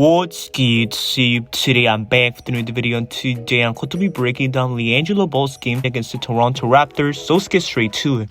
What's good? So today I'm back with another video, and today I'm going to be breaking down LiAngelo Ball's game against the Toronto Raptors, so let's get straight to it.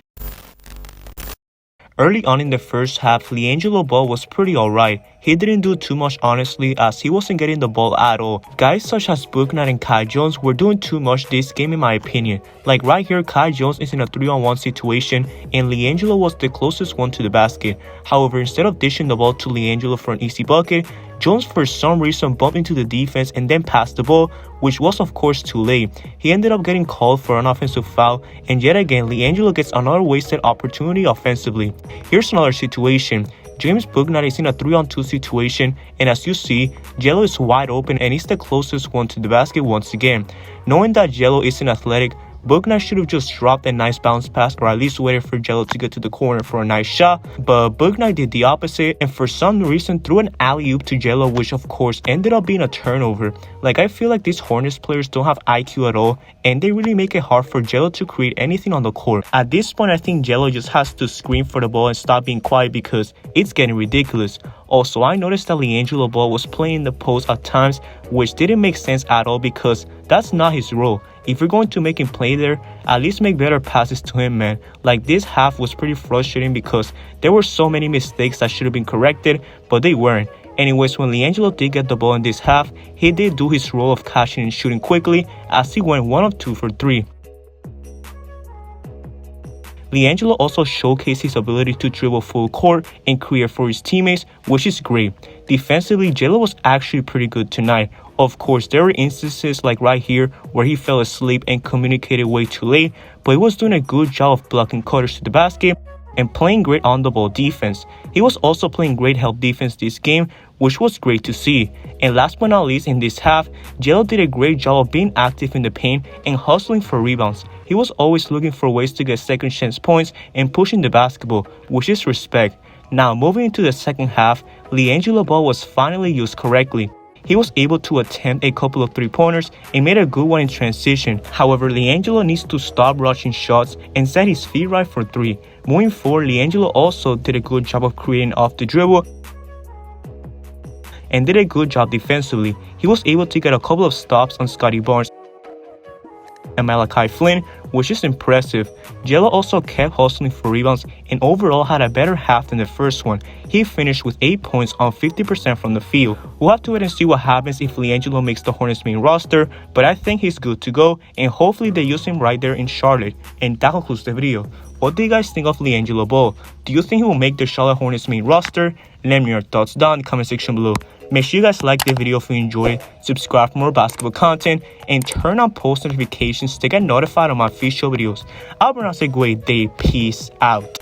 Early on in the first half, LiAngelo Ball was pretty alright. He didn't do too much honestly, as he wasn't getting the ball at all. Guys such as Bouknight and Kai Jones were doing too much this game in my opinion. Like right here, Kai Jones is in a 3-on-1 situation and LiAngelo was the closest one to the basket. However, instead of dishing the ball to LiAngelo for an easy bucket, Jones for some reason bumped into the defense and then passed the ball, which was of course too late. He ended up getting called for an offensive foul, and yet again LiAngelo gets another wasted opportunity offensively. Here's another situation. James Bouknight is in a 3-on-2 situation, and as you see, Jello is wide open and he's the closest one to the basket once again. Knowing that Jello isn't athletic, Bouknight should have just dropped a nice bounce pass or at least waited for Jello to get to the corner for a nice shot, but Bouknight did the opposite and for some reason threw an alley-oop to Jello, which of course ended up being a turnover. Like, I feel like these Hornets players don't have IQ at all and they really make it hard for Jello to create anything on the court. At this point, I think Jello just has to scream for the ball and stop being quiet because it's getting ridiculous. Also, I noticed that LiAngelo Ball was playing in the post at times, which didn't make sense at all because that's not his role. If you're going to make him play there, at least make better passes to him, man. Like, this half was pretty frustrating because there were so many mistakes that should have been corrected, but they weren't. Anyways, when LiAngelo did get the ball in this half, he did do his role of catching and shooting quickly as he went 1 of 2 for 3. LiAngelo also showcased his ability to dribble full court and create for his teammates, which is great. Defensively, Jello was actually pretty good tonight. Of course, there were instances like right here where he fell asleep and communicated way too late, but he was doing a good job of blocking cutters to the basket and playing great on the ball defense. He was also playing great help defense this game, which was great to see. And last but not least, in this half, Jello did a great job of being active in the paint and hustling for rebounds. He was always looking for ways to get second chance points and pushing the basketball, which is respect. Now moving into the second half, LiAngelo Ball was finally used correctly. He was able to attempt a couple of 3-pointers and made a good one in transition. However, LiAngelo needs to stop rushing shots and set his feet right for 3. Moving forward, LiAngelo also did a good job of creating off the dribble and did a good job defensively. He was able to get a couple of stops on Scotty Barnes and Malachi Flynn, which is impressive. Jello also kept hustling for rebounds and overall had a better half than the first one. He finished with 8 points on 50% from the field. We'll have to wait and see what happens if LiAngelo makes the Hornets main roster, but I think he's good to go and hopefully they use him right there in Charlotte. And that concludes the video. What do you guys think of LiAngelo Ball? Do you think he will make the Charlotte Hornets main roster? Let me know your thoughts down in the comment section below. Make sure you guys like the video if you enjoyed it, subscribe for more basketball content, and turn on post notifications to get notified of my official videos. I hope you have a great day. Peace out.